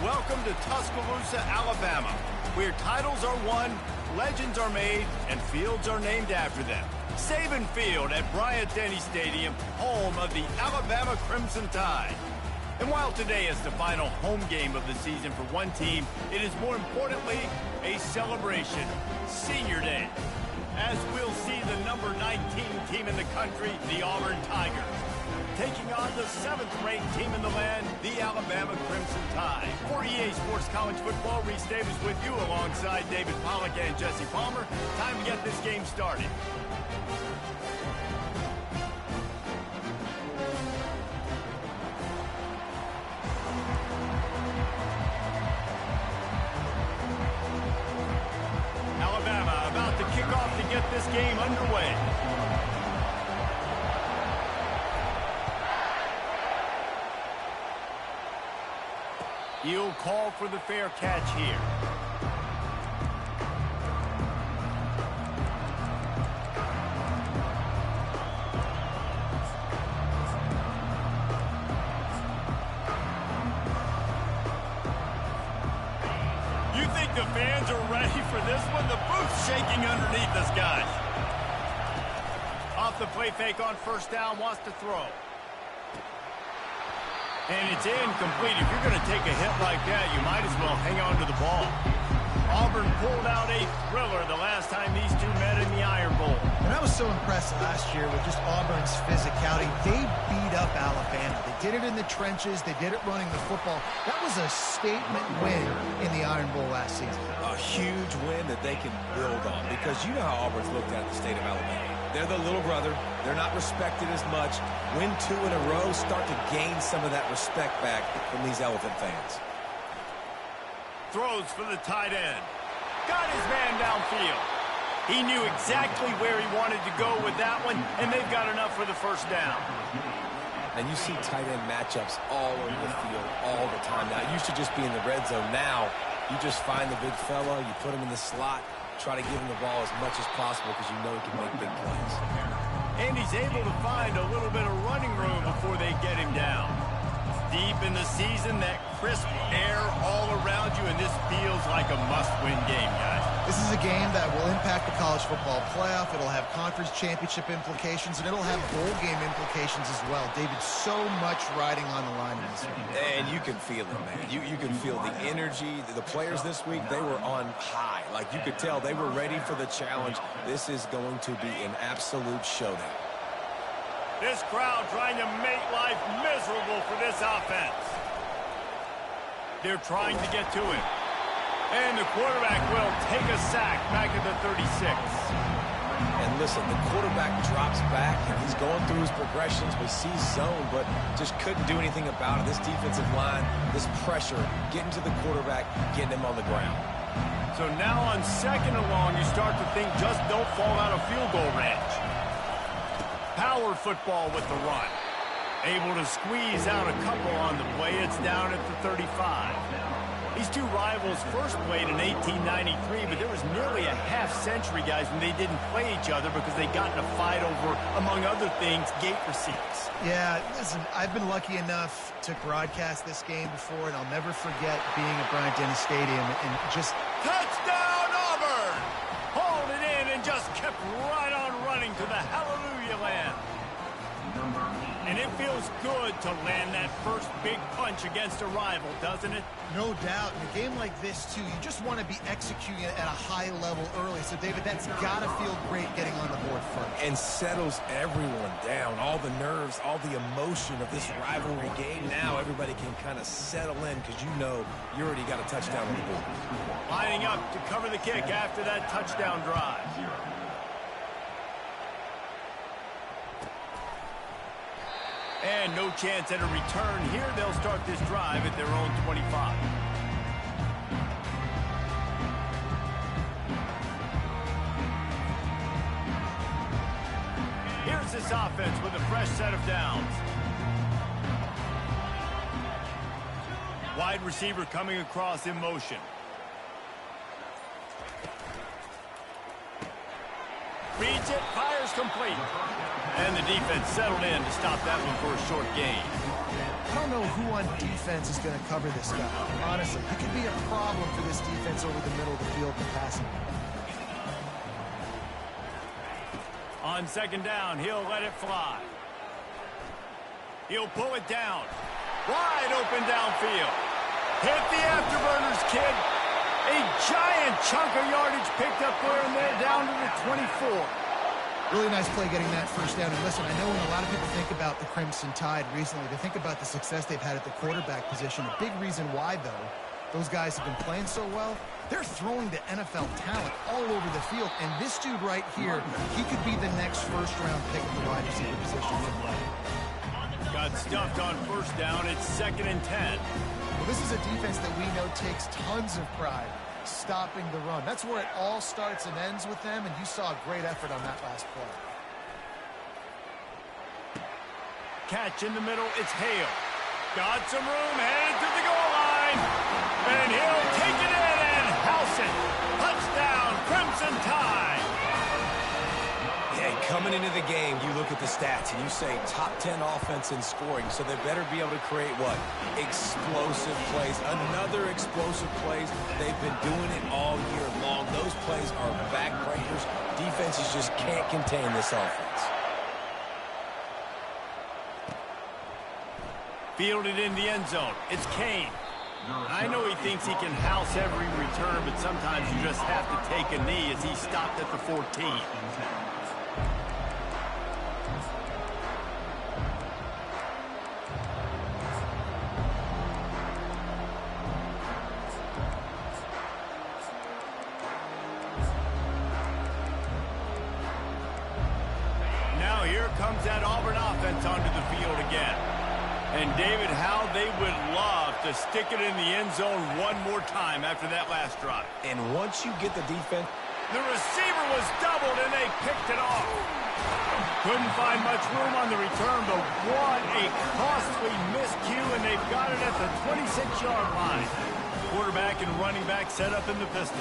Welcome to Tuscaloosa, Alabama, where titles are won, legends are made, and fields are named after them. Saban Field at Bryant-Denny Stadium, home of the Alabama Crimson Tide. And while today is the final home game of the season for one team, it is more importantly a celebration, Senior Day, as we'll see the number 19 team in the country, the Auburn Tigers, taking on the 7th-ranked team in the land, the Alabama Crimson Tide. For EA Sports College Football, Reese Davis with you alongside David Pollack and Jesse Palmer. Time to get this game started. Alabama about to kick off to get this game underway. He'll call for the fair catch here. You think the fans are ready for this one? The booth's shaking underneath us, guys. Off the play fake on first down, wants to throw. And it's incomplete. If you're going to take a hit like that, you might as well hang on to the ball. Auburn pulled out a thriller the last time these two met in the Iron Bowl. And I was so impressed last year with just Auburn's physicality. They beat up Alabama. They did it in the trenches. They did it running the football. That was a statement win in the Iron Bowl last season. A huge win that they can build on, because you know how Auburn's looked at the state of Alabama. They're the little brother. They're not respected as much. Win 2 in a row, start to gain some of that respect back from these Elephant fans. Throws for the tight end. Got his man downfield. He knew exactly where he wanted to go with that one, and they've got enough for the first down. And you see tight end matchups all over the field all the time. Now, it used to just be in the red zone. Now, you just find the big fella, you put him in the slot, try to give him the ball as much as possible because you know he can make big plays. And he's able to find a little bit of running room before they get him down. Deep in the season, that crisp air all around you, and this feels like a must-win game, guys. This is a game that will impact the college football playoff. It'll have conference championship implications, and it'll have bowl game implications as well. David, so much riding on the line in this one. And you can feel it, man. You can feel the energy. The players this week, they were on high. Like, you could tell they were ready for the challenge. This is going to be an absolute showdown. This crowd trying to make life miserable for this offense. They're trying to get to him. And the quarterback will take a sack back at the 36. And listen, the quarterback drops back, and he's going through his progressions. We see zone, but just couldn't do anything about it. This defensive line, this pressure, getting to the quarterback, getting him on the ground. So now on 2nd and long, you start to think just don't fall out of field goal range. Power football with the run. Able to squeeze out a couple on the play. It's down at the 35. These two rivals first played in 1893, but there was nearly a half-century, guys, when they didn't play each other because they got in a fight over, among other things, gate receipts. Yeah, listen, I've been lucky enough to broadcast this game before, and I'll never forget being at Bryant-Denny Stadium and just... Touchdown, Auburn! Hauled it in and just kept right on running to the hallelujah land. And it feels good to land that first big punch against a rival, doesn't it? No doubt. In a game like this, too, you just want to be executing it at a high level early. So, David, that's got to feel great getting on the board first. And settles everyone down. All the nerves, all the emotion of this rivalry game. Now everybody can kind of settle in because you know you already got a touchdown on the board. Lining up to cover the kick after that touchdown drive. And no chance at a return here. They'll start this drive at their own 25. Here's this offense with a fresh set of downs. Wide receiver coming across in motion. Reads it, fires complete. And the defense settled in to stop that one for a short gain. I don't know who on defense is going to cover this guy. Honestly, he could be a problem for this defense over the middle of the field in passing. On second down, he'll let it fly. He'll pull it down. Wide open downfield. Hit the afterburners, kid. A giant chunk of yardage picked up there and they're down to the 24. Really nice play getting that first down. And listen, I know when a lot of people think about the Crimson Tide recently, they think about the success they've had at the quarterback position. A big reason why, though, those guys have been playing so well, they're throwing the NFL talent all over the field. And this dude right here, he could be the next first-round pick at the wide receiver position. Got stuffed on first down. It's 2nd and 10. Well, this is a defense that we know takes tons of pride stopping the run. That's where it all starts and ends with them, and you saw a great effort on that last play. Catch in the middle. It's Hale. Got some room, headed to the goal line. And he'll take it in and house it. Touchdown, Crimson Tide. Yeah, coming into the game, you look at the stats and you say top 10 offense in scoring, so they better be able to create what? Explosive plays. Another explosive plays. They've been doing it all year long. Those plays are backbreakers. Defenses just can't contain this offense. Fielded in the end zone. It's Kane. I know he thinks he can house every return, but sometimes you just have to take a knee as he stopped at the 14. Now here comes that Auburn offense onto the field again. And, David, how they would love to stick it in the end zone one more time after that last drive. And once you get the defense... The receiver was doubled, and they picked it off. Couldn't find much room on the return, but what a costly miscue, and they've got it at the 26-yard line. Quarterback and running back set up in the pistol.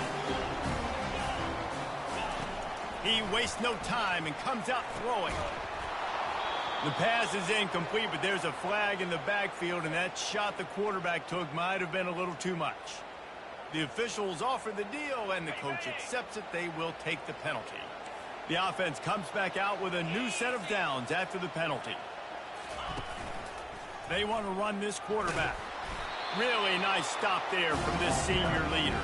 He wastes no time and comes out throwing. The pass is incomplete, but there's a flag in the backfield, and that shot the quarterback took might have been a little too much. The officials offer the deal, and the coach accepts it. They will take the penalty. The offense comes back out with a new set of downs after the penalty. They want to run this quarterback. Really nice stop there from this senior leader.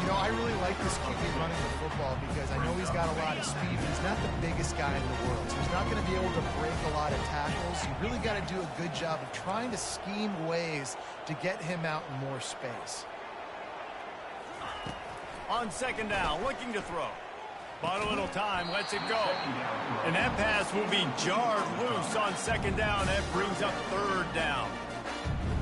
You know, I really like this QB running the football because I know he's got a lot of speed. He's not the biggest guy in the world, so he's not going to be able to break a lot of tackles. You really got to do a good job of trying to scheme ways to get him out in more space. On second down, looking to throw. Bought a little time, lets it go. And that pass will be jarred loose on second down. That brings up third down.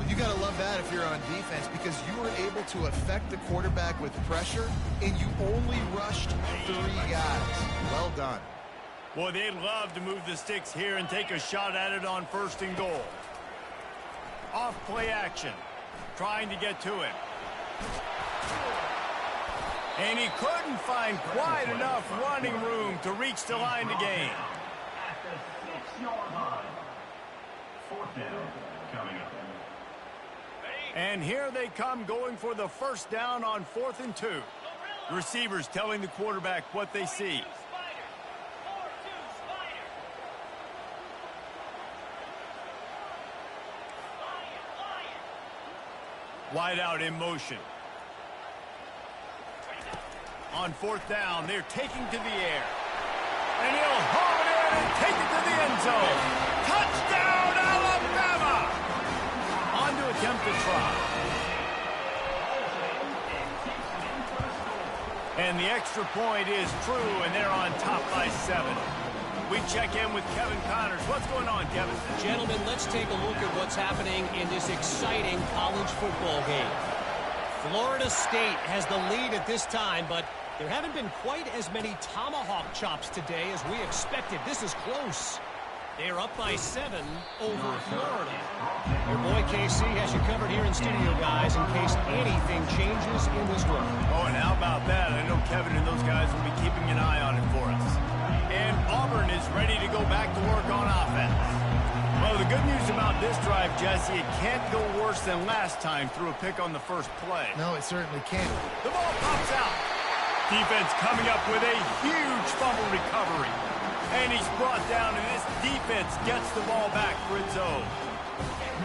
You got to love that if you're on defense because you were able to affect the quarterback with pressure, and you only rushed 3 guys. Well done. Boy, they'd love to move the sticks here and take a shot at it on 1st and goal. Off play action. Trying to get to it. And he couldn't find quite enough running room to reach the line to gain. And here they come going for the first down on 4th and 2. Receivers telling the quarterback what they see. Wide out in motion. On 4th down, they're taking to the air. And he'll haul it in and take it to the end zone. Touchdown, Alabama! On to attempt to try. And the extra point is true, and they're on top by 7. We check in with Kevin Connors. What's going on, Kevin? Gentlemen, let's take a look at what's happening in this exciting college football game. Florida State has the lead at this time, but there haven't been quite as many tomahawk chops today as we expected. This is close. They're up by 7 over Florida. Your boy KC has you covered here in studio, guys, in case anything changes in this one. Oh, and how about that? I know Kevin and those guys will be keeping an eye on it for us. And Auburn is ready to go back to work on offense. Well, the good news about this drive, Jesse, it can't go worse than last time through a pick on the first play. No, it certainly can't. The ball pops out. Defense coming up with a huge fumble recovery. And he's brought down, and this defense gets the ball back for its own.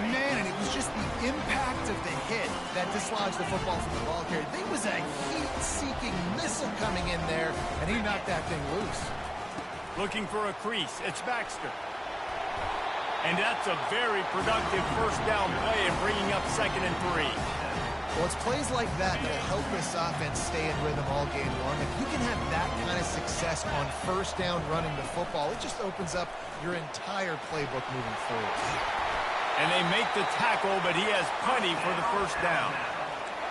Man, and it was just the impact of the hit that dislodged the football from the ball carrier. There was a heat-seeking missile coming in there, and he knocked that thing loose. Looking for a crease. It's Baxter. And that's a very productive first down play and bringing up 2nd and 3. Well, it's plays like that that'll help this offense stay in rhythm all game long. If you can have that kind of success on first down running the football, it just opens up your entire playbook moving forward. And they make the tackle, but he has plenty for the first down.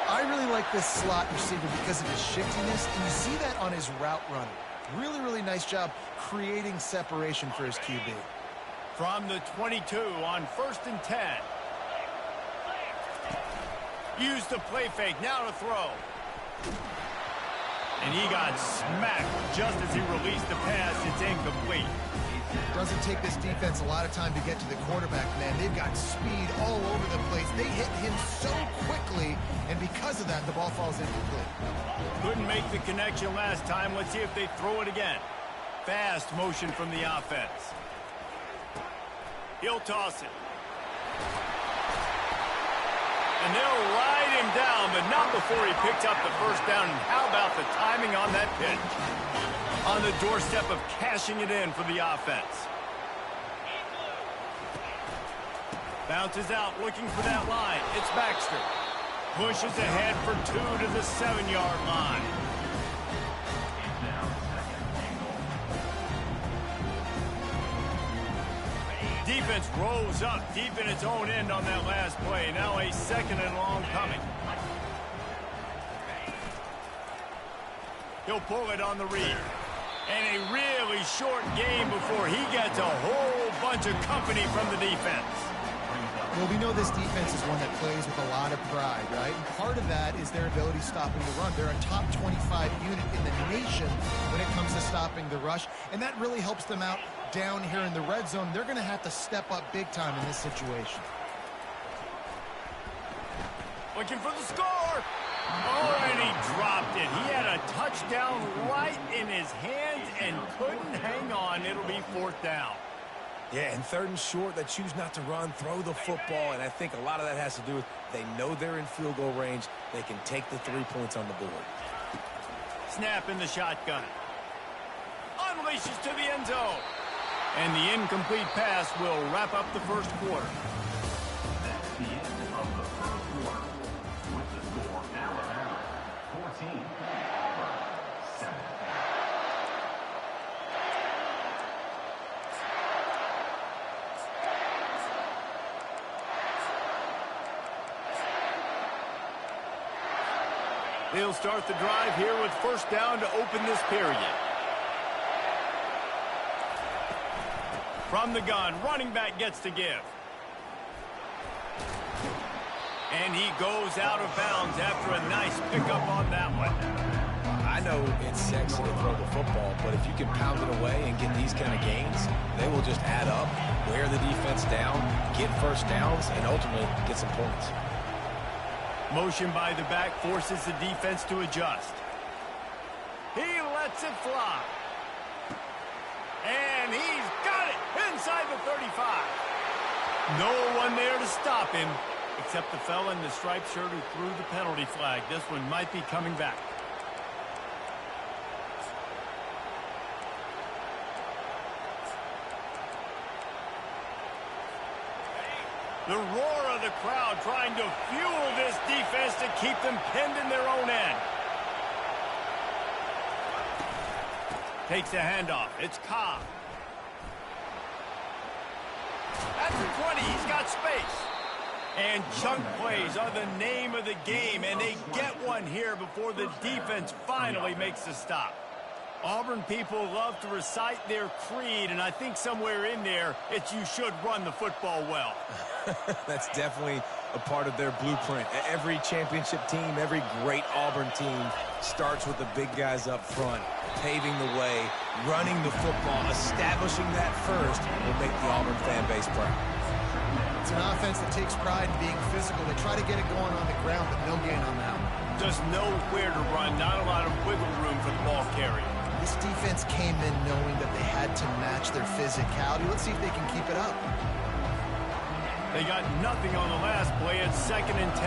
I really like this slot receiver because of his shiftiness, and you see that on his route running. Really, really nice job creating separation for his QB. From the 22 on 1st and 10. Use the play fake, now to throw. And he got smacked just as he released the pass. It's incomplete. Doesn't take this defense a lot of time to get to the quarterback, man. They've got speed all over the place. They hit him so quickly, and because of that, the ball falls incomplete. Couldn't make the connection last time. Let's see if they throw it again. Fast motion from the offense. He'll toss it. And they'll ride him down, but not before he picks up the first down. And how about the timing on that pitch? On the doorstep of cashing it in for the offense. Bounces out, looking for that line. It's Baxter. Pushes ahead for 2 to the 7-yard line. Defense rolls up deep in its own end on that last play. Now a 2nd and long coming. He'll pull it on the read. And a really short game before he gets a whole bunch of company from the defense. Well, we know this defense is one that plays with a lot of pride, right? And part of that is their ability stopping the run. They're a top 25 unit in the nation when it comes to stopping the rush, and that really helps them out down here in the red zone. They're going to have to step up big time in this situation. Looking for the score. Oh, and he dropped it. He had a touchdown right in his hands and couldn't hang on. It'll be 4th down. Yeah, and 3rd and short, they choose not to run, throw the football, and I think a lot of that has to do with they know they're in field goal range. They can take the 3 points on the board. Snap in the shotgun. Unleashes to the end zone. And the incomplete pass will wrap up the first quarter. That's the end of the first quarter. With the score, Alabama 14, Auburn 7. They'll start the drive here with first down to open this period. From the gun, running back gets to give. And he goes out of bounds after a nice pickup on that one. I know it's sexy to throw the football, but if you can pound it away and get these kind of gains, they will just add up, wear the defense down, get first downs, and ultimately get some points. Motion by the back forces the defense to adjust. He lets it fly. And he's got it inside the 35. No one there to stop him, except the fella in the striped shirt who threw the penalty flag. This one might be coming back. The roar of the crowd trying to fuel this defense to keep them pinned in their own end. Takes the handoff. It's Cobb. At the 20, he's got space. And chunk plays are the name of the game, and they get one here before the defense finally makes the stop. Auburn people love to recite their creed, and I think somewhere in there, it's you should run the football well. That's definitely a part of their blueprint. Every championship team, every great Auburn team starts with the big guys up front, paving the way, running the football, establishing that first will make the Auburn fan base proud. It's an offense that takes pride in being physical. They try to get it going on the ground, but no gain on that one. Just nowhere to run, not a lot of wiggle room for the ball carrier. This defense came in knowing that they had to match their physicality. Let's see if they can keep it up. They got nothing on the last play at 2nd and 10.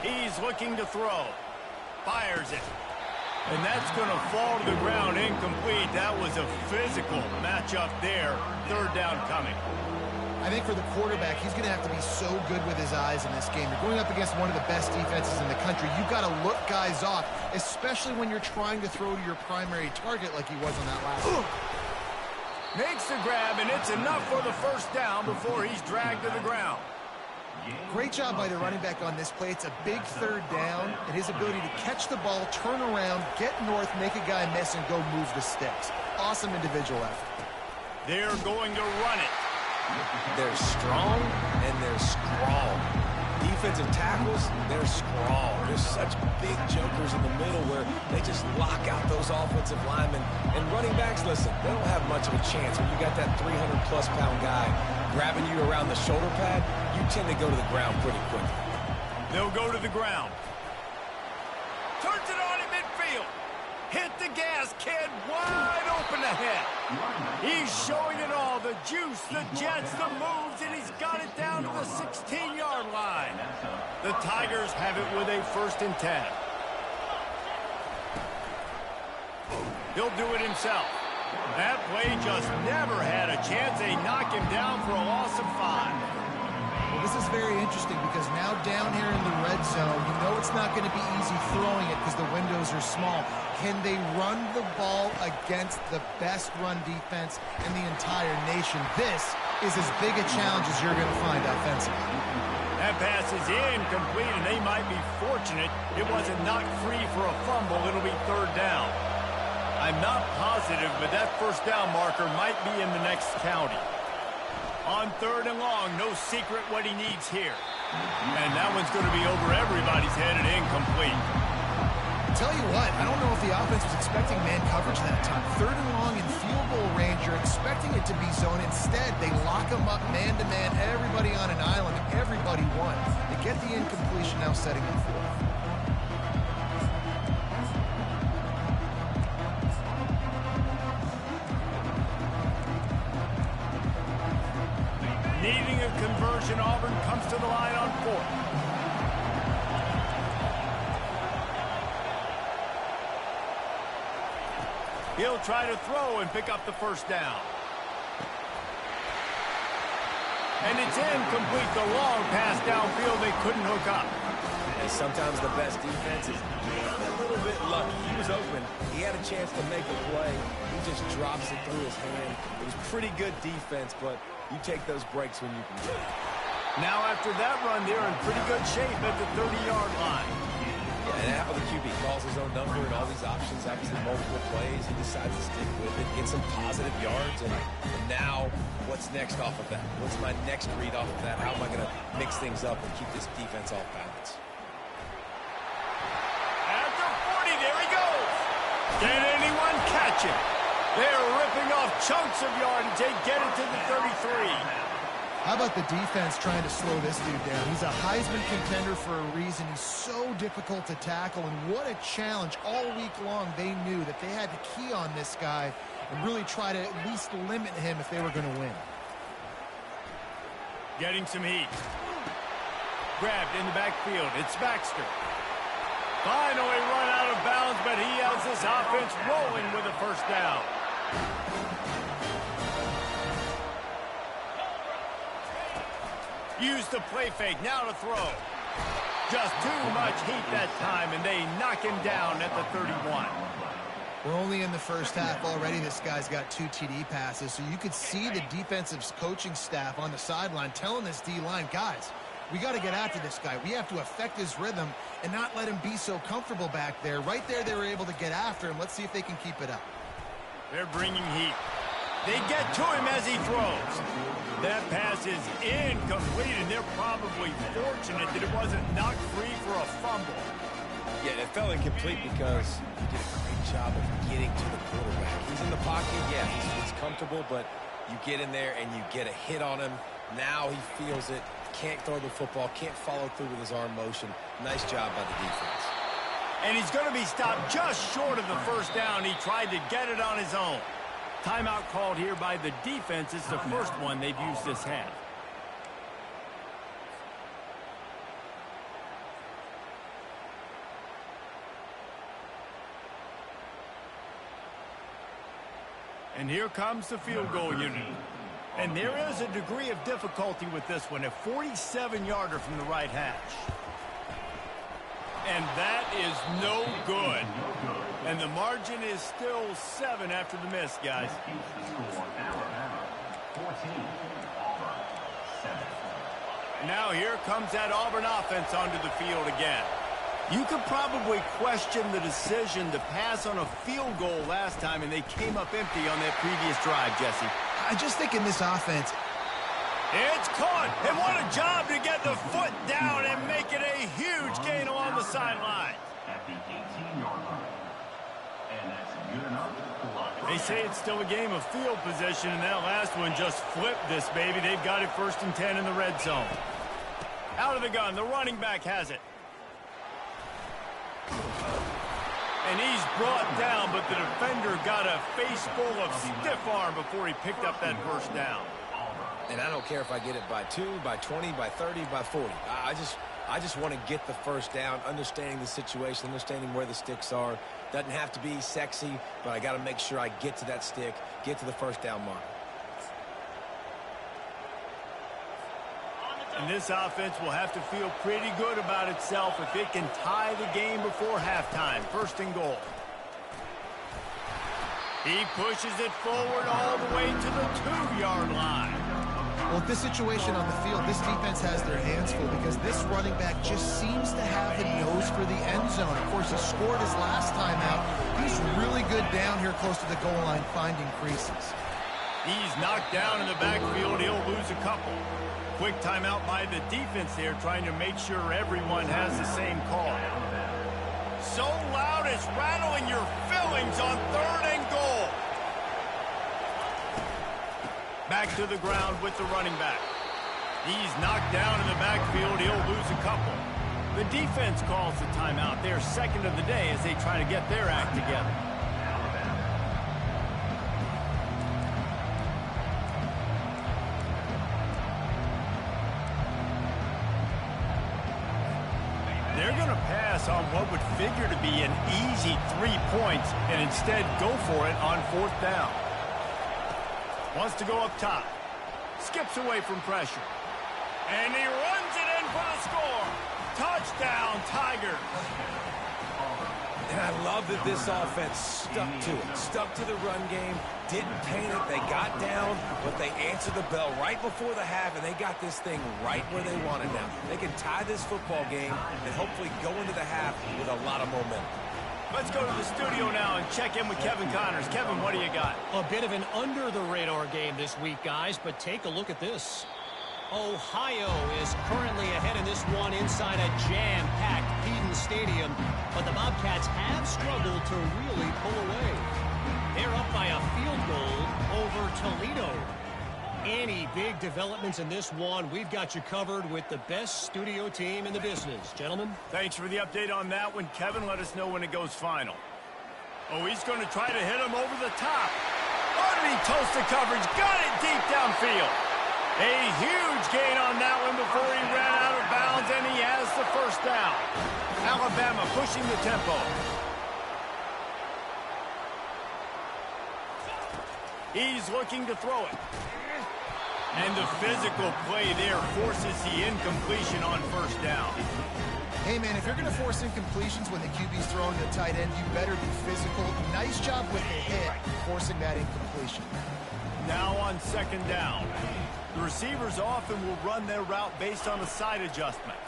He's looking to throw. Fires it. And that's going to fall to the ground incomplete. That was a physical matchup there. 3rd down coming. I think for the quarterback, he's going to have to be so good with his eyes in this game. You're going up against one of the best defenses in the country. You've got to look guys off, especially when you're trying to throw to your primary target like he was on that last one. Makes the grab, and it's enough for the 1st down before he's dragged to the ground. Great job by the running back on this play. It's a big 3rd down, and his ability to catch the ball, turn around, get north, make a guy miss, and go move the sticks. Awesome individual effort. They're going to run it. They're strong, and they're scrawl. Defensive tackles, they're scrawl. There's such big jokers in the middle where they just lock out those offensive linemen. And running backs, listen, they don't have much of a chance. When you got that 300-plus pound guy grabbing you around the shoulder pad, you tend to go to the ground pretty quickly. They'll go to the ground. Turns it on in midfield. Hit the gas, kid. Wide open ahead. He's showing it all. The juice, the jets, the moves, and he's got it down to the 16-yard line. The Tigers have it with a 1st and 10. He'll do it himself. That play just never had a chance. They knock him down for a loss of 5. Well, this is very interesting because now down here in the red zone, you know it's not going to be easy throwing it because the windows are small. Can they run the ball against the best run defense in the entire nation? This is as big a challenge as you're going to find offensively. That pass is incomplete, and they might be fortunate it wasn't knocked free for a fumble. It'll be 3rd down. I'm not positive, but that 1st down marker might be in the next county. On 3rd and long, no secret what he needs here. And that one's going to be over everybody's head and incomplete. Tell you what, I don't know if the offense was expecting man coverage that time. 3rd and long in field goal range, you're expecting it to be zone. Instead, they lock them up man-to-man, everybody on an island, and everybody won. They get the incompletion, now setting them 4th. Needing a conversion, Auburn comes to the line on 4th. He'll try to throw and pick up the 1st down. And it's incomplete. The long pass downfield, they couldn't hook up. And sometimes the best defense is a little bit lucky. He was open. He had a chance to make a play. He just drops it through his hand. It was pretty good defense, but you take those breaks when you can do it. Now after that run, they're in pretty good shape at the 30-yard line. Yeah, and how the QB calls his own number and all these options, obviously multiple plays. He decides to stick with it, get some positive yards, and now what's next off of that? What's my next read off of that? How am I going to mix things up and keep this defense off balance? At the 40, there he goes. Can anyone catch him? They're ripping off chunks of yardage. They get it to the 33. How about the defense trying to slow this dude down? He's a Heisman contender for a reason. He's so difficult to tackle, and what a challenge. All week long, they knew that they had to key on this guy and really try to at least limit him if they were going to win. Getting some heat. Grabbed in the backfield. It's Baxter. Finally run out of bounds, but he has this offense rolling with a 1st down. Use the play fake, now to throw. Just too much heat that time, and they knock him down at the 31. We're only in the 1st half already. This guy's got 2 TD passes, so you could see the defensive coaching staff on the sideline telling this D-line, guys, we got to get after this guy. We have to affect his rhythm and not let him be so comfortable back there. Right there, they were able to get after him. Let's see if they can keep it up. They're bringing heat. They get to him as he throws. That pass is incomplete, and they're probably fortunate that it wasn't knocked free for a fumble. Yeah, it fell incomplete because he did a great job of getting to the quarterback. He's in the pocket, yeah, he's comfortable, but you get in there and you get a hit on him. Now he feels it, can't throw the football, can't follow through with his arm motion. Nice job by the defense. And he's going to be stopped just short of the first down. He tried to get it on his own. Timeout called here by the defense. It's the first one they've used this half. And here comes the field goal unit. And there is a degree of difficulty with this one, a 47-yarder from the right hash. And that is no good. And the margin is still 7 after the miss, guys. Now here comes that Auburn offense onto the field again. You could probably question the decision to pass on a field goal last time, and they came up empty on that previous drive, Jesse. I just think in this offense, it's caught, and what a job to get the foot down and make it a huge gain along the sideline. At the 18-yard line. And that's good enough. They say it's still a game of field position, and that last one just flipped this baby. They've got it 1st and 10 in the red zone. Out of the gun, the running back has it. And he's brought down, but the defender got a face full of stiff arm before he picked up that first down. And I don't care if I get it by 2, by 20, by 30, by 40. I just want to get the first down, understanding the situation, understanding where the sticks are. Doesn't have to be sexy, but I got to make sure I get to that stick, get to the first down mark. And this offense will have to feel pretty good about itself if it can tie the game before halftime. 1st and goal. He pushes it forward all the way to the 2-yard line. well, this situation on the field, this defense has their hands full because this running back just seems to have a nose for the end zone. Of course, he scored his last time out. He's really good down here close to the goal line, finding creases. He's knocked down in the backfield. He'll lose a couple. Quick timeout by the defense here, trying to make sure everyone has the same call. So loud it's rattling your fillings on 3rd and goal. Back to the ground with the running back. He's knocked down in the backfield. He'll lose a couple. The defense calls the timeout. They're second of the day as they try to get their act together. They're going to pass on what would figure to be an easy 3 points and instead go for it on 4th down. Wants to go up top. Skips away from pressure. And he runs it in for the score. Touchdown, Tigers. And I love that this offense stuck to it. Stuck to the run game. Didn't paint it. They got down, but they answered the bell right before the half, and they got this thing right where they want it now. They can tie this football game and hopefully go into the half with a lot of momentum. Let's go to the studio now and check in with Kevin Connors. Kevin, what do you got? A bit of an under-the-radar game this week, guys, but take a look at this. Ohio is currently ahead in this one inside a jam-packed Eden Stadium, but the Bobcats have struggled to really pull away. They're up by a field goal over Toledo. Any big developments in this one, we've got you covered with the best studio team in the business. Gentlemen? Thanks for the update on that one. Kevin, let us know when it goes final. Oh, he's going to try to hit him over the top. Underneath toasted coverage. Got it deep downfield. A huge gain on that one before he ran out of bounds, and he has the first down. Alabama pushing the tempo. He's looking to throw it. And the physical play there forces the incompletion on 1st down. Hey, man, if you're going to force incompletions when the QB's throwing to the tight end, you better be physical. Nice job with the hit, forcing that incompletion. Now on 2nd down. The receivers often will run their route based on a side adjustment.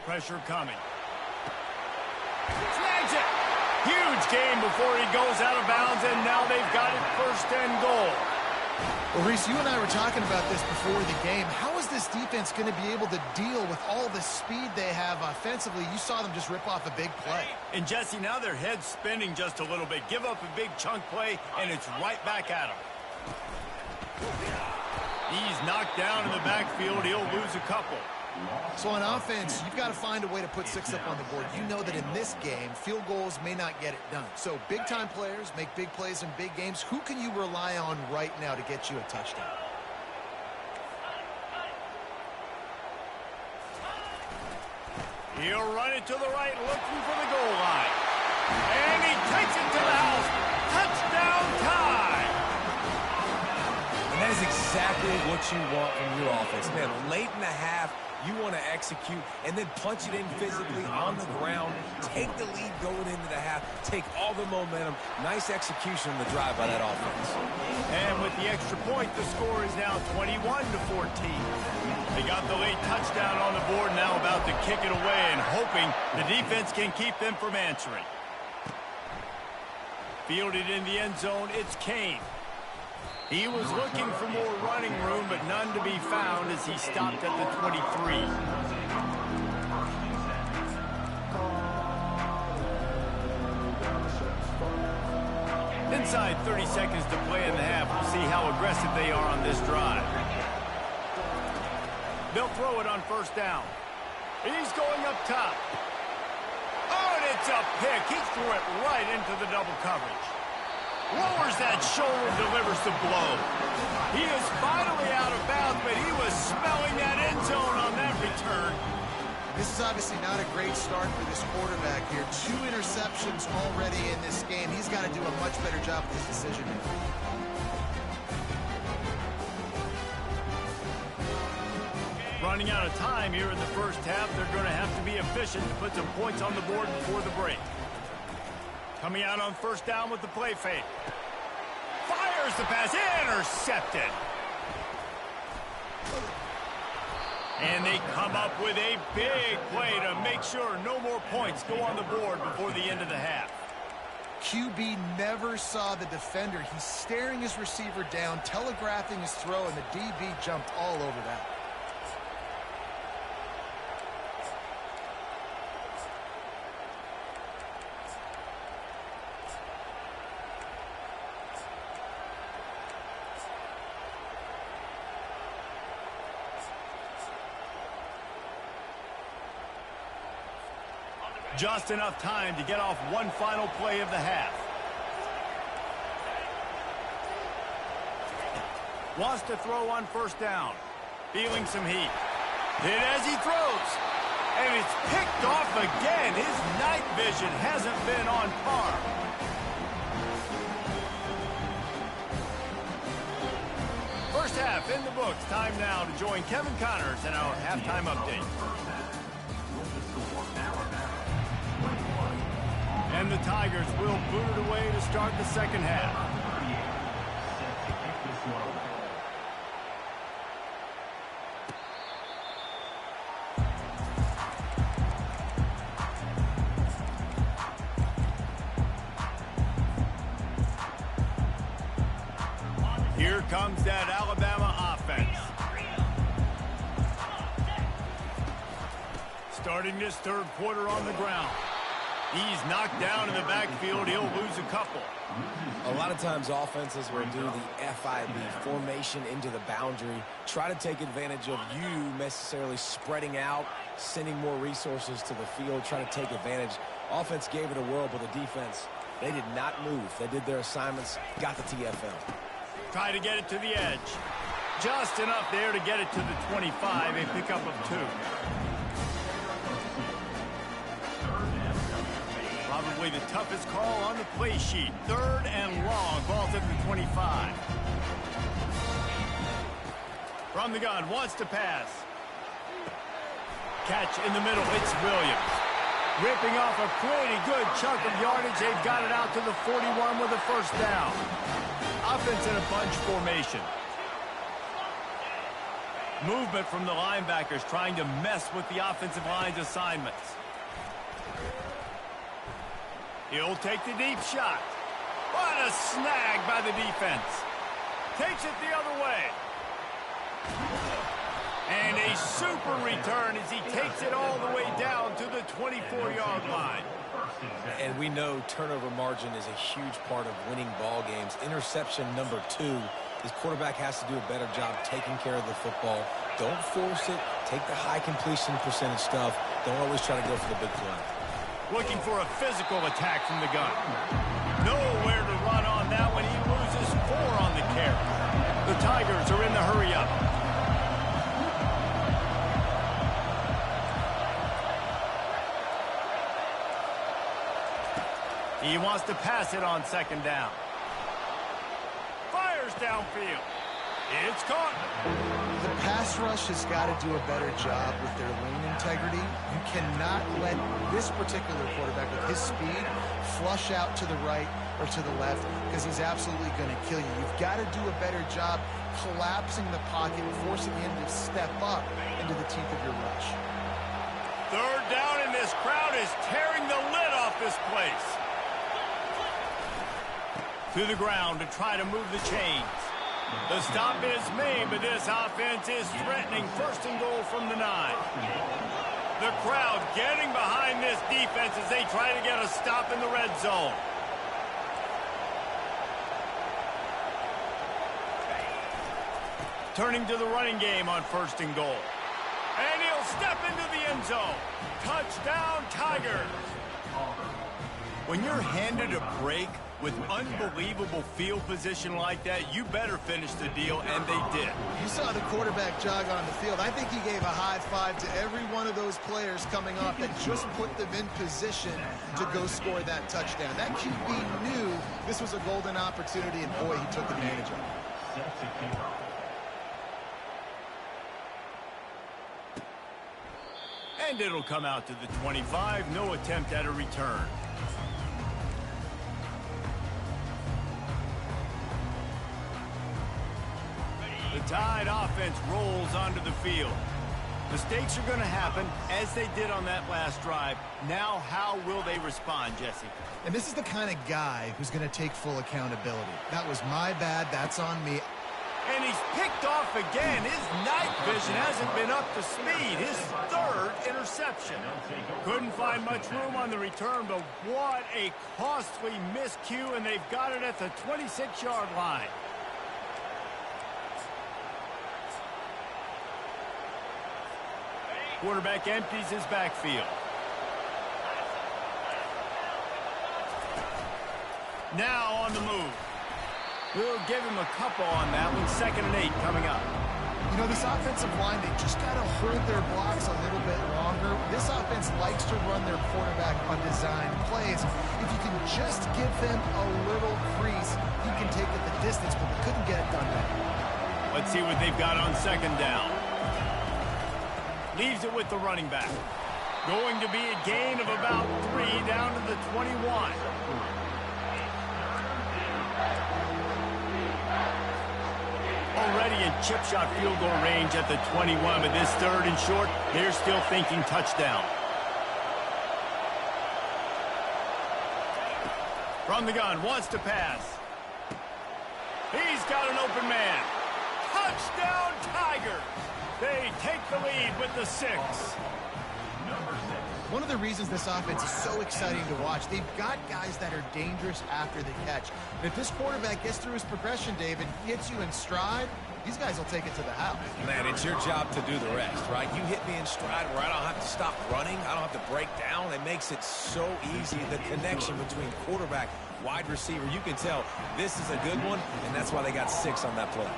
Pressure coming. Snags it! Huge gain before he goes out of bounds, and now they've got it 1st and goal. Well, Reese, you and I were talking about this before the game. How is this defense going to be able to deal with all the speed they have offensively? You saw them just rip off a big play. And Jesse, now their head's spinning just a little bit. Give up a big chunk play, and it's right back at him. He's knocked down in the backfield. He'll lose a couple. So on offense, you've got to find a way to put 6 up on the board. You know that in this game, field goals may not get it done. So big-time players make big plays in big games. Who can you rely on right now to get you a touchdown? He'll run it to the right, looking for the goal line. And he takes it to the house. Touchdown time! And that is exactly what you want from your offense. Man, late in the half, you want to execute and then punch it in physically on the ground. Take the lead going into the half. Take all the momentum. Nice execution on the drive by that offense. And with the extra point, the score is now 21-14. They got the late touchdown on the board, now about to kick it away and hoping the defense can keep them from answering. Fielded in the end zone, it's Kane. He was looking for more running room, but none to be found as he stopped at the 23. Inside 30 seconds to play in the half. We'll see how aggressive they are on this drive. They'll throw it on first down. He's going up top. Oh, and it's a pick. He threw it right into the double coverage. Lowers that shoulder, delivers the blow. He is finally out of bounds, but he was smelling that end zone on that return. This is obviously not a great start for this quarterback here. 2 interceptions already in this game. He's got to do a much better job with his decision making. Running out of time here in the first half. They're going to have to be efficient to put some points on the board before the break. Coming out on first down with the play fake. Fires the pass. Intercepted. And they come up with a big play to make sure no more points go on the board before the end of the half. QB never saw the defender. He's staring his receiver down, telegraphing his throw, and the DB jumped all over that. Just enough time to get off one final play of the half. Wants to throw on first down. Feeling some heat. Hit as he throws. And it's picked off again. His night vision hasn't been on par. First half in the books. Time now to join Kevin Connors in our halftime update. And the Tigers will boot it away to start the second half. Here comes that Alabama offense. Starting this third quarter on the ground. He's knocked down in the backfield. He'll lose a couple. A lot of times offenses will do the FIB, formation into the boundary, try to take advantage of you necessarily spreading out, sending more resources to the field, trying to take advantage. Offense gave it a whirl, but the defense, they did not move. They did their assignments, got the TFL. Try to get it to the edge. Just enough there to get it to the 25, a pickup of 2. Probably the toughest call on the play sheet. Third and long. Ball's at the 25. From the gun. Wants to pass. Catch in the middle. It's Williams. Ripping off a pretty good chunk of yardage. They've got it out to the 41 with a first down. Offense in a bunch formation. Movement from the linebackers trying to mess with the offensive line's assignments. He'll take the deep shot. What a snag by the defense. takes it the other way. And a super return as he takes it all the way down to the 24-yard line. And we know turnover margin is a huge part of winning ball games. Interception number 2. This quarterback has to do a better job taking care of the football. Don't force it. Take the high completion percentage stuff. Don't always try to go for the big play. Looking for a physical attack from the gun. Nowhere to run on that one. He loses 4 on the carry. The Tigers are in the hurry-up. He wants to pass it on second down. Fires downfield. It's caught. The pass rush has got to do a better job with their lane integrity. You cannot let this particular quarterback with his speed flush out to the right or to the left because he's absolutely going to kill you. You've got to do a better job collapsing the pocket, forcing him to step up into the teeth of your rush. Third down, and this crowd is tearing the lid off this place. To the ground to try to move the chains. The stop is made, but this offense is threatening first and goal from the 9. The crowd getting behind this defense as they try to get a stop in the red zone. Turning to the running game on first and goal. And he'll step into the end zone. Touchdown, Tigers. When you're handed a break with unbelievable field position like that, you better finish the deal, and they did. You saw the quarterback jog on the field. I think he gave a high five to every one of those players coming off that just put them in position to go score that touchdown. That QB knew this was a golden opportunity, and boy, he took advantage of it. And it'll come out to the 25. No attempt at a return. The Tide offense rolls onto the field. Mistakes are going to happen, as they did on that last drive. Now, how will they respond, Jesse? And this is the kind of guy who's going to take full accountability. That was my bad. That's on me. And he's picked off again. His night vision hasn't been up to speed. His 3rd interception. Couldn't find much room on the return, but what a costly miscue, and they've got it at the 26-yard line. Quarterback empties his backfield. Now on the move. We'll give him a couple on that one. 2nd and 8 coming up. You know, this offensive line, they just got to hold their blocks a little bit longer. This offense likes to run their quarterback on design plays. If you can just give them a little crease, you can take it the distance, but they couldn't get it done there. Let's see what they've got on 2nd down. Leaves it with the running back. Going to be a gain of about 3 down to the 21. Already in chip shot field goal range at the 21, but this 3rd and short, they're still thinking touchdown. From the gun, wants to pass. He's got an open man. Touchdown, Tigers! They take the lead with the 6. One of the reasons this offense is so exciting to watch, they've got guys that are dangerous after the catch. And if this quarterback gets through his progression, David, hits you in stride, these guys will take it to the house. Man, it's your job to do the rest, right? You hit me in stride where I don't have to stop running. I don't have to break down. It makes it so easy. The connection between quarterback, wide receiver, you can tell this is a good one, and that's why they got 6 on that play.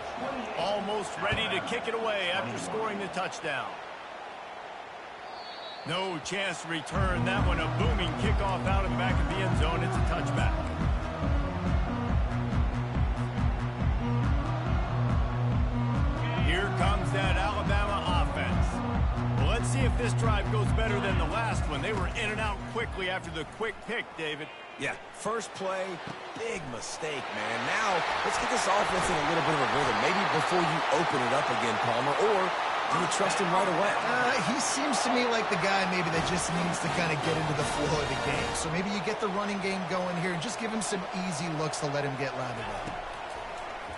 Almost ready to kick it away after scoring the touchdown. No chance to return that one. A booming kickoff out of the back of the end zone. It's a touchback. Here comes that Alabama offense. Well, let's see if this drive goes better than the last one. They were in and out quickly after the quick pick, David. Yeah, first play, big mistake, man. Now, let's get this offense in a little bit of a rhythm. Maybe before you open it up again, Palmer, or do you trust him right away? He seems to me like the guy maybe that just needs to kind of get into the flow of the game. So maybe you get the running game going here and just give him some easy looks to let him get lathered up.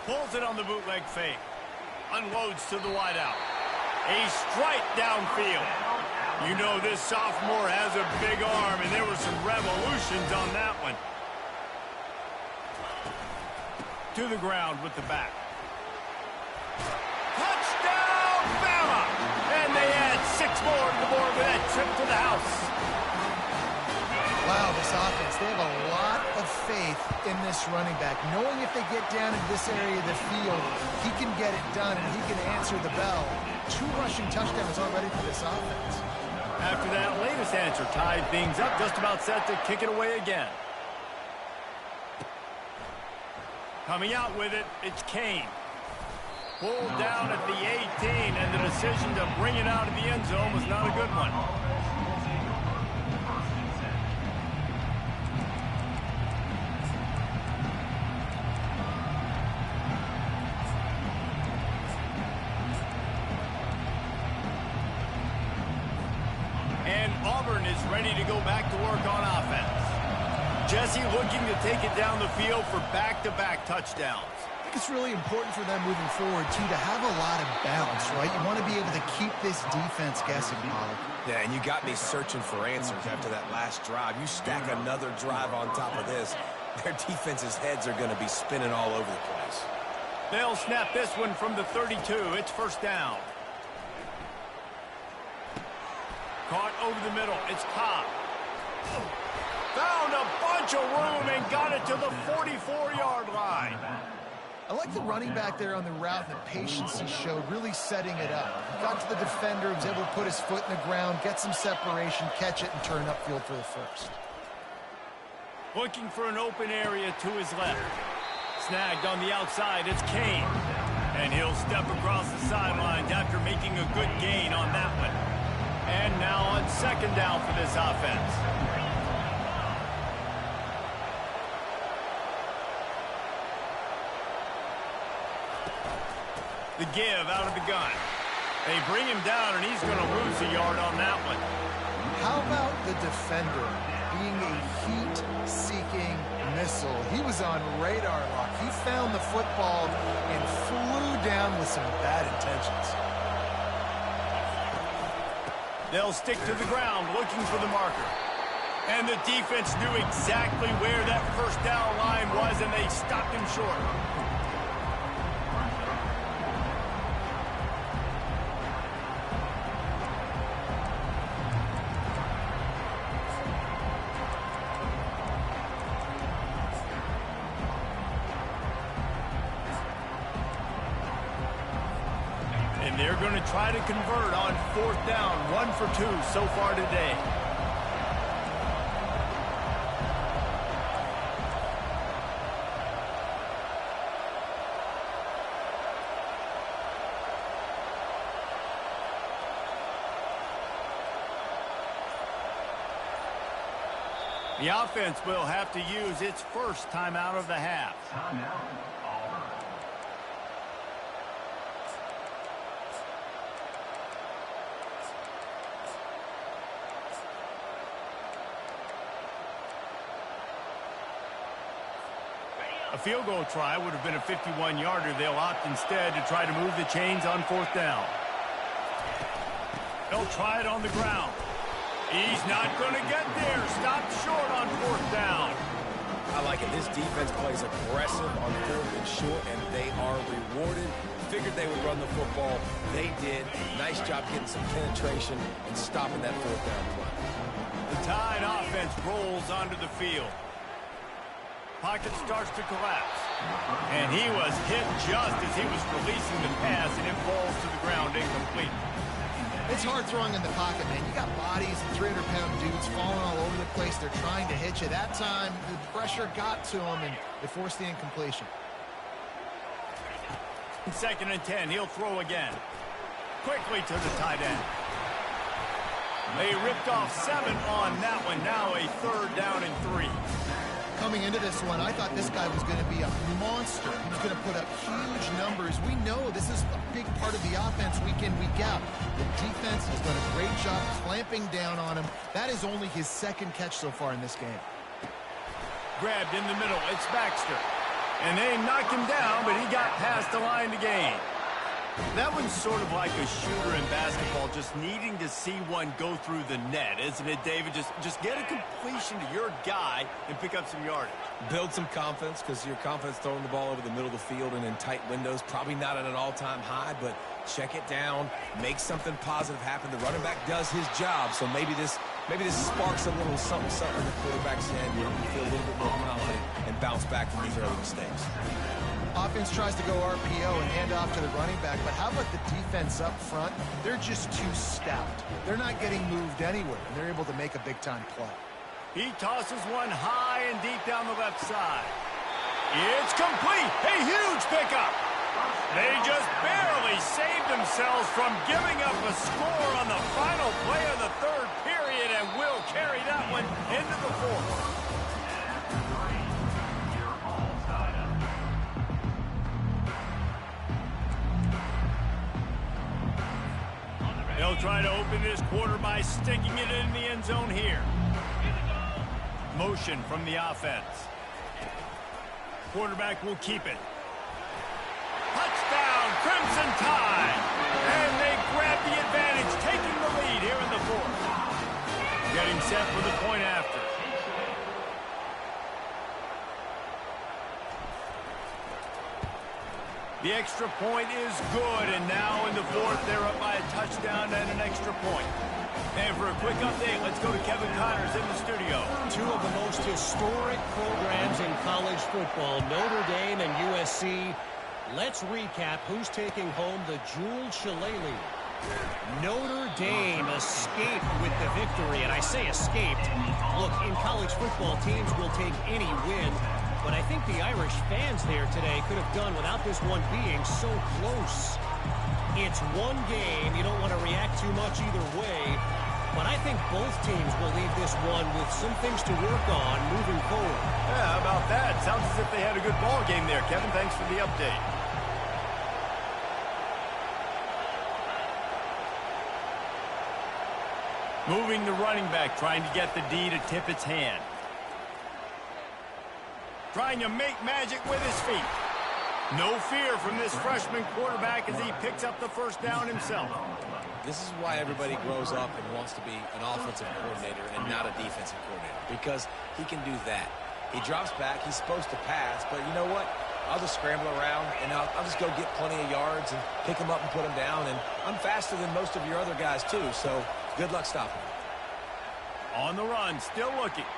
Pulls it on the bootleg fake. Unloads to the wideout. A strike downfield. You know this sophomore has a big arm, and there were some revolutions on that one. To the ground with the back. Touchdown, Bama! And they add 6 more to the board with that trip to the house. Wow, this offense, they have a lot of faith in this running back. Knowing if they get down in this area of the field, he can get it done and he can answer the bell. 2 rushing touchdowns already for this offense. After that latest answer tied things up, just about set to kick it away again. Coming out with it, it's Kane. Pulled down at the 18, and the decision to bring it out of the end zone was not a good one. And Auburn is ready to go back to work on offense. Jesse looking to take it down the field for back-to-back touchdowns. I think it's really important for them moving forward, too, to have a lot of balance, right? You want to be able to keep this defense guessing, Pollock. Yeah, and you got me searching for answers after that last drive. You stack another drive on top of this, their defense's heads are going to be spinning all over the place. They'll snap this one from the 32. It's first down. Caught over the middle. It's Cobb. Found a bunch of room and got it to the 44-yard line. I like the running back there on the route and the patience he showed, really setting it up. He got to the defender, was able to put his foot in the ground, get some separation, catch it, and turn upfield for the first. Looking for an open area to his left. Snagged on the outside, it's Kane. And he'll step across the sidelines after making a good gain on that one. And now on second down for this offense. The give out of the gun. They bring him down, and he's going to lose a yard on that one. How about the defender being a heat-seeking missile? He was on radar lock. He found the football and flew down with some bad intentions. They'll stick to the ground looking for the marker. And the defense knew exactly where that first down line was, and they stopped him short. And they're going to try to convert on fourth down, 1 for 2 so far today. The offense will have to use its first timeout of the half. Timeout, Auburn. A field goal try would have been a 51-yarder. They'll opt instead to try to move the chains on fourth down. They'll try it on the ground. He's not going to get there. Stopped short on fourth down. I like it. This defense plays aggressive on fourth and short, and they are rewarded. Figured they would run the football. They did. Nice job getting some penetration and stopping that fourth down play. The Tide offense rolls onto the field. Pocket starts to collapse. And he was hit just as he was releasing the pass, and it falls to the ground incomplete. It's hard throwing in the pocket, man. You got bodies and 300-pound dudes falling all over the place. They're trying to hit you. That time, the pressure got to him, and it forced the incompletion. Second and 10, he'll throw again. Quickly to the tight end. They ripped off 7 on that one. Now a third down and 3. Coming into this one, I thought this guy was going to be a monster. He was going to put up huge numbers. We know this is a big part of the offense week in, week out. The defense has done a great job clamping down on him. That is only his second catch so far in this game. Grabbed in the middle. It's Baxter. And they knocked him down, but he got past the line to gain. That one's sort of like a shooter in basketball, just needing to see one go through the net, isn't it, David? Just get a completion to your guy and pick up some yardage. Build some confidence, because your confidence throwing the ball over the middle of the field and in tight windows, probably not at an all-time high, but check it down, make something positive happen. The running back does his job, so maybe this sparks a little something in the quarterback's head where you feel a little bit more confident and bounce back from these early mistakes. Offense tries to go RPO and hand off to the running back, but how about the defense up front? They're just too stout. They're not getting moved anywhere, and they're able to make a big-time play. He tosses one high and deep down the left side. It's complete. A huge pickup. They just barely saved themselves from giving up a score on the final play of the third period, and will carry that one into the fourth. They'll try to open this quarter by sticking it in the end zone here. Motion from the offense. Quarterback will keep it. Touchdown, Crimson Tide! And they grab the advantage, taking the lead here in the fourth. Getting set for the point after. The extra point is good, and now in the fourth, they're up by a touchdown and an extra point. And for a quick update, let's go to Kevin Connors in the studio. Two of the most historic programs in college football, Notre Dame and USC. Let's recap who's taking home the jeweled shillelagh. Notre Dame escaped with the victory, and I say escaped. Look, in college football, teams will take any win. But I think the Irish fans there today could have done without this one being so close. It's one game. You don't want to react too much either way. But I think both teams will leave this one with some things to work on moving forward. Yeah, how about that? Sounds as if they had a good ball game there. Kevin, thanks for the update. Moving the running back, trying to get the D to tip its hand. Trying to make magic with his feet. No fear from this freshman quarterback as he picks up the first down himself. This is why everybody grows up and wants to be an offensive coordinator and not a defensive coordinator, because he can do that. He drops back. He's supposed to pass, but you know what? I'll just scramble around, and I'll just go get plenty of yards and pick them up and put them down, and I'm faster than most of your other guys, too, so good luck stopping him. On the run, still looking.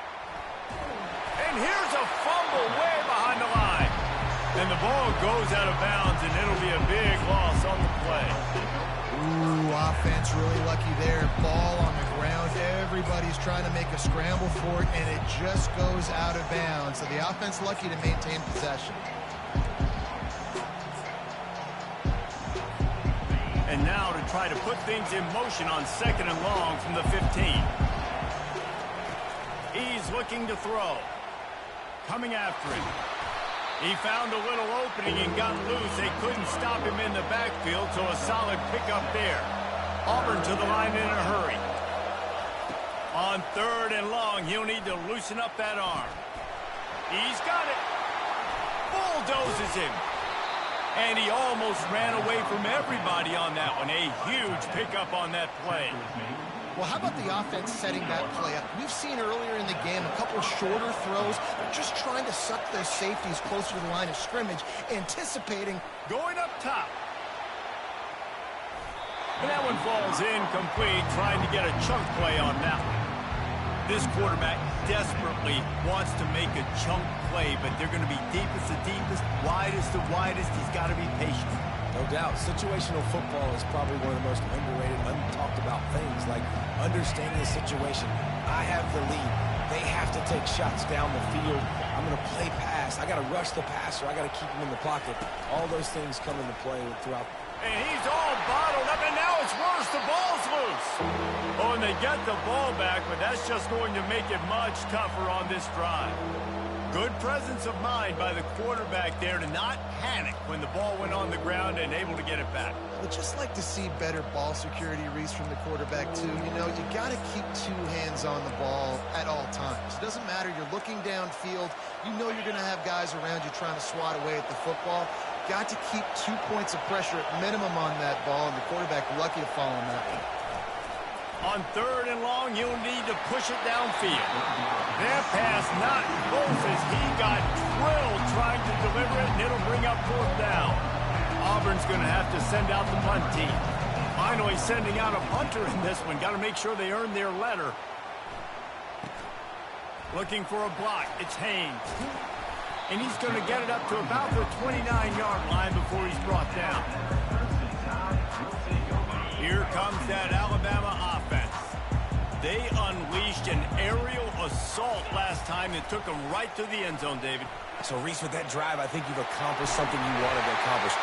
And here's a fumble way behind the line. And the ball goes out of bounds, and it'll be a big loss on the play. Ooh, offense really lucky there. Ball on the ground. Everybody's trying to make a scramble for it, and it just goes out of bounds. So the offense lucky to maintain possession. And now to try to put things in motion on 2nd and long from the 15. He's looking to throw. Coming after him. He found a little opening and got loose. They couldn't stop him in the backfield, so a solid pickup there. Auburn to the line in a hurry. On 3rd and long, he'll need to loosen up that arm. He's got it. Bulldozes him. And he almost ran away from everybody on that one. A huge pickup on that play. Well, how about the offense setting that play up? We've seen earlier in the game a couple shorter throws. They're just trying to suck their safeties closer to the line of scrimmage, anticipating. Going up top. And that one falls incomplete, trying to get a chunk play on that one. This quarterback desperately wants to make a chunk play, but they're going to be deepest to deepest, widest to widest. He's got to be patient. No doubt. Situational football is probably one of the most underrated, untalked about things, like understanding the situation. I have the lead. They have to take shots down the field. I'm going to play pass. I got to rush the passer. I got to keep him in the pocket. All those things come into play throughout. And he's all bottled up, and now it's worse. The ball's loose. Oh, and they get the ball back, but that's just going to make it much tougher on this drive. Good presence of mind by the quarterback there to not panic when the ball went on the ground and able to get it back. Would just like to see better ball security, Reese, from the quarterback, too. You know, you got to keep two hands on the ball at all times. It doesn't matter. You're looking downfield. You know you're going to have guys around you trying to swat away at the football. Got to keep 2 points of pressure at minimum on that ball, and the quarterback lucky to fall on that one. On 3rd and long, you'll need to push it downfield. That pass not close as he got drilled trying to deliver it, and it'll bring up 4th down. Auburn's going to have to send out the punt team. Finally sending out a punter in this one. Got to make sure they earn their letter. Looking for a block. It's Haynes. And he's going to get it up to about the 29-yard line before he's brought down. Here comes that Alabama offense. They unleashed an aerial assault last time that took them right to the end zone, David. So, Reese, with that drive, I think you've accomplished something you wanted to accomplish.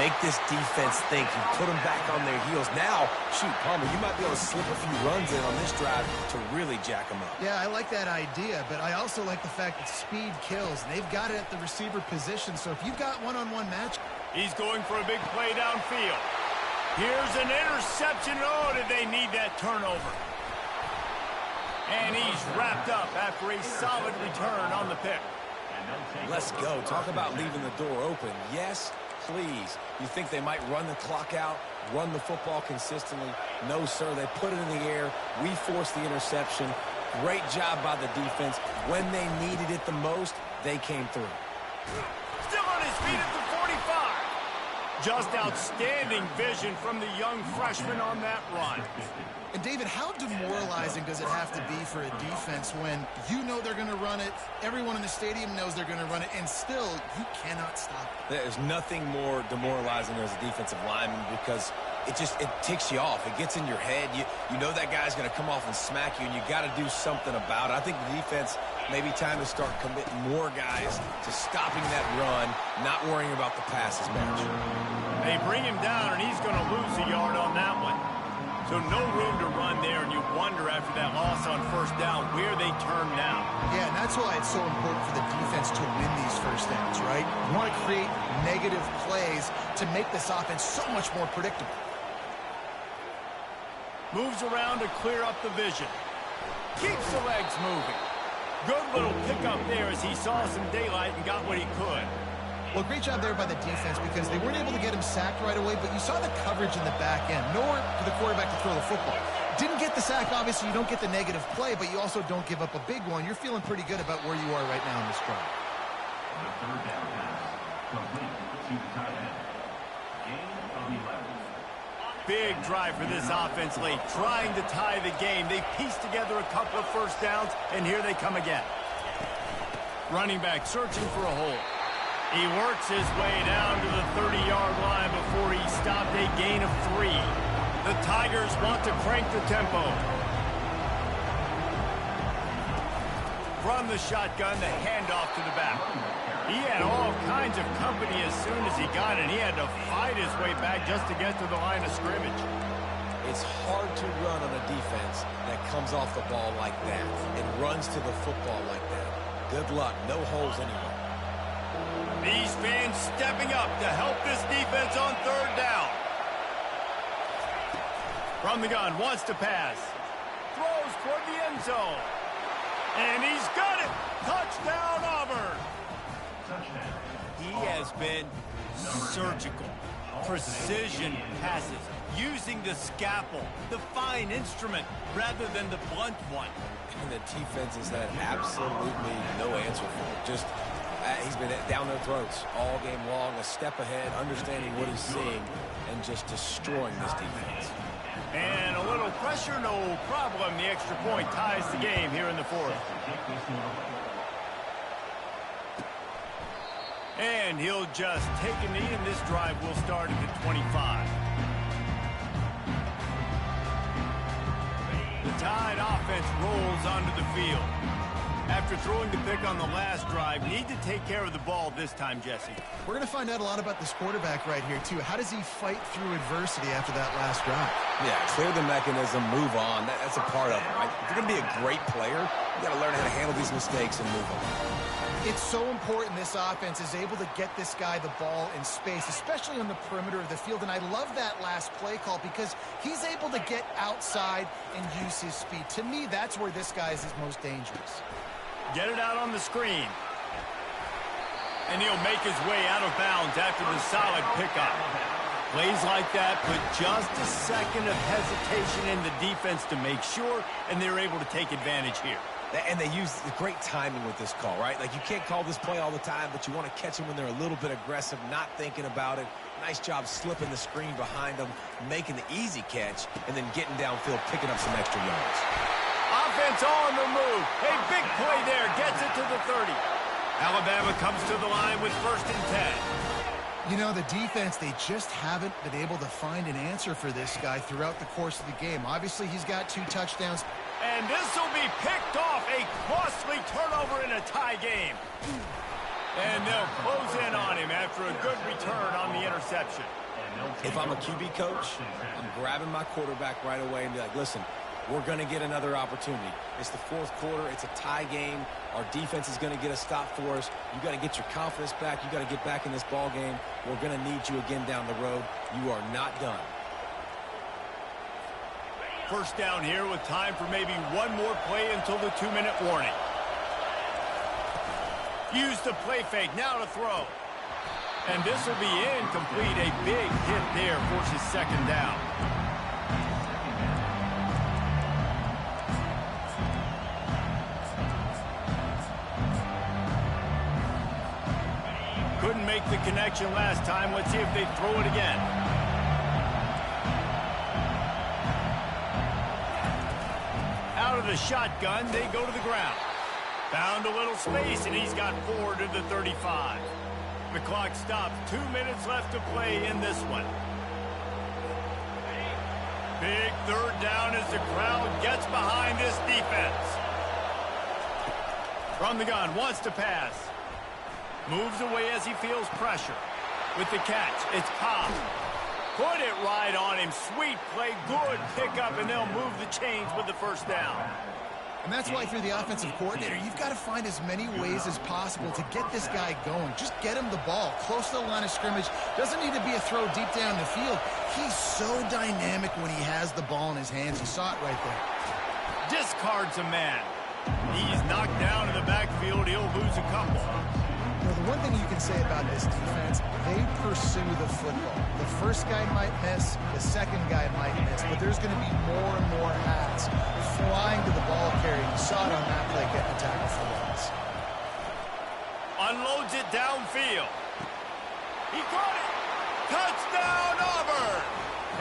Make this defense think. You put them back on their heels. Now, shoot, Palmer, you might be able to slip a few runs in on this drive to really jack them up. Yeah, I like that idea, but I also like the fact that speed kills. They've got it at the receiver position, so if you've got one-on-one match... He's going for a big play downfield. Here's an interception. Oh, did they need that turnover? And he's wrapped up after a solid return on the pick. Let's go. Talk about leaving the door open. Yes, please. You think they might run the clock out, run the football consistently? No, sir. They put it in the air. We forced the interception. Great job by the defense. When they needed it the most, they came through. Still on his feet at the 45. Just outstanding vision from the young freshman on that run. And, David, how demoralizing does it have to be for a defense when you know they're going to run it, everyone in the stadium knows they're going to run it, and still you cannot stop it? There's nothing more demoralizing as a defensive lineman because it ticks you off. It gets in your head. You know that guy's going to come off and smack you, and you got to do something about it. I think the defense maybe time to start committing more guys to stopping that run, not worrying about the pass as much. They bring him down, and he's going to lose a yard on that one. So no room to run there, and you wonder after that loss on 1st down where they turn now. Yeah, and that's why it's so important for the defense to win these 1st downs, right? You want to create negative plays to make this offense so much more predictable. Moves around to clear up the vision. Keeps the legs moving. Good little pickup there as he saw some daylight and got what he could. Well, great job there by the defense because they weren't able to get him sacked right away, but you saw the coverage in the back end. Nowhere for the quarterback to throw the football. Didn't get the sack, obviously. You don't get the negative play, but you also don't give up a big one. You're feeling pretty good about where you are right now in this drive. The 3rd down pass complete to the tight end. Gain of 11. Big drive for this offense late, trying to tie the game. They pieced together a couple of 1st downs, and here they come again. Running back searching for a hole. He works his way down to the 30-yard line before he stopped a gain of 3. The Tigers want to crank the tempo. From the shotgun, the handoff to the back. He had all kinds of company as soon as he got it. He had to fight his way back just to get to the line of scrimmage. It's hard to run on a defense that comes off the ball like that and runs to the football like that. Good luck. No holes anywhere. These fans stepping up to help this defense on 3rd down. From the gun, wants to pass. Throws toward the end zone. And he's got it. Touchdown, Auburn. He has been surgical. Precision passes. Using the scalpel, the fine instrument, rather than the blunt one. And the defense has had absolutely no answer for it. Just, he's been down their throats all game long, a step ahead, understanding what he's seeing, and just destroying this defense. And a little pressure, no problem. The extra point ties the game here in the 4th. And he'll just take a knee, and this drive will start at the 25. The Tide offense rolls onto the field. After throwing the pick on the last drive, need to take care of the ball this time, Jesse. We're going to find out a lot about this quarterback right here, too. How does he fight through adversity after that last drive? Yeah, clear the mechanism, move on. That's a part of it, right? If you're going to be a great player, you got to learn how to handle these mistakes and move on. It's so important this offense is able to get this guy the ball in space, especially on the perimeter of the field. And I love that last play call because he's able to get outside and use his speed. To me, that's where this guy is his most dangerous. Get it out on the screen. And he'll make his way out of bounds after the solid pickup. Plays like that put just a second of hesitation in the defense to make sure, and they're able to take advantage here. And they use the great timing with this call, right? Like, you can't call this play all the time, but you want to catch them when they're a little bit aggressive, not thinking about it. Nice job slipping the screen behind them, making the easy catch, and then getting downfield, picking up some extra yards. Offense on the move. A big play there. Gets it to the 30. Alabama comes to the line with 1st and 10. You know, the defense, they just haven't been able to find an answer for this guy throughout the course of the game. Obviously, he's got 2 touchdowns. And this will be picked off. A costly turnover in a tie game. And they'll close in on him after a good return on the interception. If I'm a QB coach, I'm grabbing my quarterback right away and be like, listen, we're going to get another opportunity. It's the 4th quarter. It's a tie game. Our defense is going to get a stop for us. You got to get your confidence back. You got to get back in this ball game. We're going to need you again down the road. You are not done. First down here with time for maybe one more play until the 2-minute warning. Use the play fake. Now to throw. And this will be incomplete. A big hit there forces 2nd down. Couldn't make the connection last time. Let's see if they throw it again. Out of the shotgun, they go to the ground. Found a little space, and he's got 4 to the 35. The clock stops. 2 minutes left to play in this one. Big 3rd down as the crowd gets behind this defense. From the gun, wants to pass. Moves away as he feels pressure. With the catch, it's Cobb. Put it right on him. Sweet play, good pickup, and they'll move the chains with the 1st down. And that's why through the offensive coordinator, you've got to find as many ways as possible to get this guy going. Just get him the ball close to the line of scrimmage. Doesn't need to be a throw deep down the field. He's so dynamic when he has the ball in his hands. You saw it right there. Discards a man. He's knocked down in the backfield. He'll lose a couple. You know, the one thing you can say about this defense, they pursue the football. The first guy might miss, the second guy might miss, but there's going to be more and more hats flying to the ball carrier. You saw it on that play getting a tackle for loss. Unloads it downfield. He caught it. Touchdown, Auburn!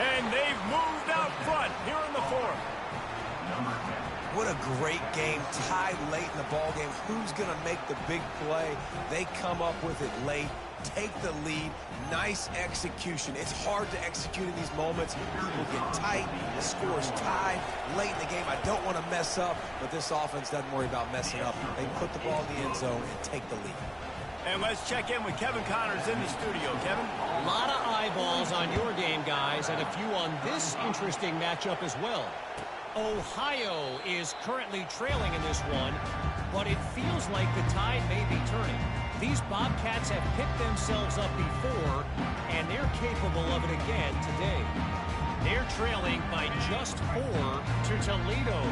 And they've moved out front here in the 4th. What a great game, tied late in the ball game. Who's going to make the big play? They come up with it late, take the lead. Nice execution. It's hard to execute in these moments. People get tight. The score's tied late in the game. I don't want to mess up, but this offense doesn't worry about messing up. They put the ball in the end zone and take the lead. And let's check in with Kevin Connors in the studio. Kevin? A lot of eyeballs on your game, guys, and a few on this interesting matchup as well. Ohio is currently trailing in this one, but it feels like the tide may be turning. These Bobcats have picked themselves up before, and they're capable of it again today. They're trailing by just 4 to Toledo.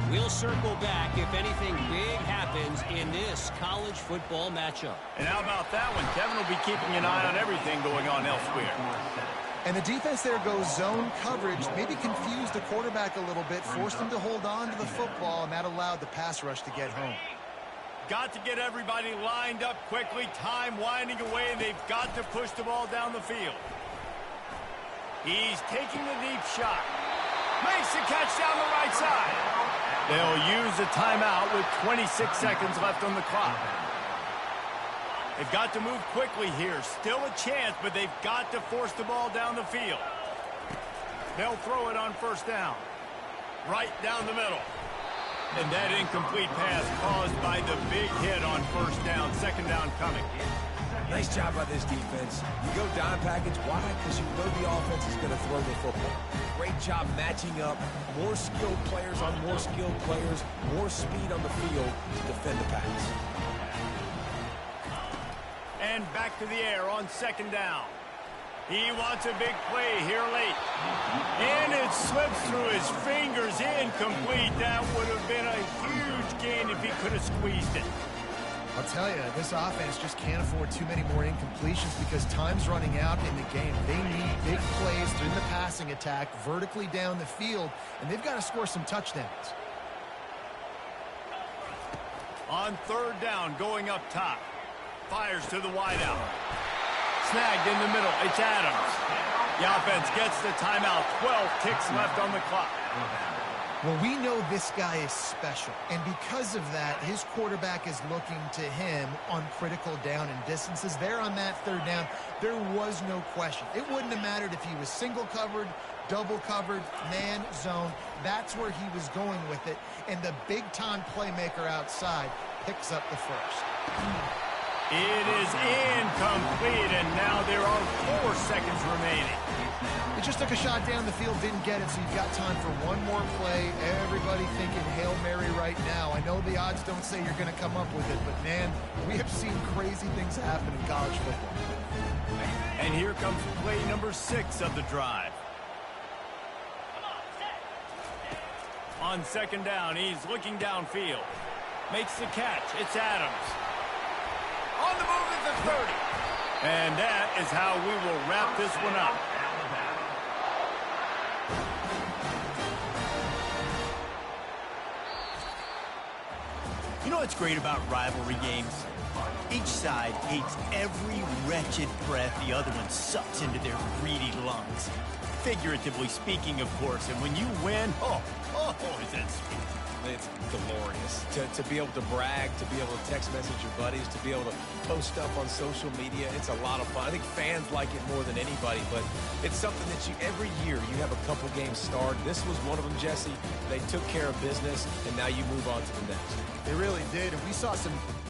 We'll circle back if anything big happens in this college football matchup. And how about that one? Kevin will be keeping an eye on everything going on elsewhere. And the defense there goes zone coverage, maybe confused the quarterback a little bit, forced him to hold on to the football, and that allowed the pass rush to get home. Got to get everybody lined up quickly. Time winding away, and they've got to push the ball down the field. He's taking the deep shot. Makes the catch down the right side. They'll use a timeout with 26 seconds left on the clock. They've got to move quickly here. Still a chance, but they've got to force the ball down the field. They'll throw it on 1st down. Right down the middle. And that incomplete pass caused by the big hit on 1st down. 2nd down coming. Nice job by this defense. You go dime package. Why? Because you know the offense is going to throw the football. Great job matching up. More skilled players on more skilled players. More speed on the field to defend the pass. And back to the air on second down. He wants a big play here late. And it slips through his fingers, incomplete. That would have been a huge gain if he could have squeezed it. I'll tell you, this offense just can't afford too many more incompletions because time's running out in the game. They need big plays through the passing attack, vertically down the field, and they've got to score some touchdowns. On third down, going up top. Fires to the wideout. Snagged in the middle. It's Adams. The offense gets the timeout. 12 ticks left on the clock. Well, we know this guy is special, and because of that, his quarterback is looking to him on critical down and distances. There on that third down, there was no question. It wouldn't have mattered if he was single covered, double covered, man, zone. That's where he was going with it, and the big-time playmaker outside picks up the first. It is incomplete, and now there are 4 seconds remaining. It just took a shot down the field, didn't get it, so you've got time for one more play. Everybody thinking Hail Mary right now. I know the odds don't say you're going to come up with it, but, man, we have seen crazy things happen in college football. And here comes play number 6 of the drive. On second down, he's looking downfield. Makes the catch. It's Adams. On the move at the 30. And that is how we will wrap this one up. You know what's great about rivalry games? Each side hates every wretched breath the other one sucks into their greedy lungs. Figuratively speaking, of course. And when you win, oh, is that sweet. It's glorious to be able to brag, to be able to text message your buddies, to be able to post stuff on social media. It's a lot of fun. I think fans like it more than anybody, but it's something that every year you have a couple games starred. This was one of them, Jesse. They took care of business, and now you move on to the next. They really did, and we saw some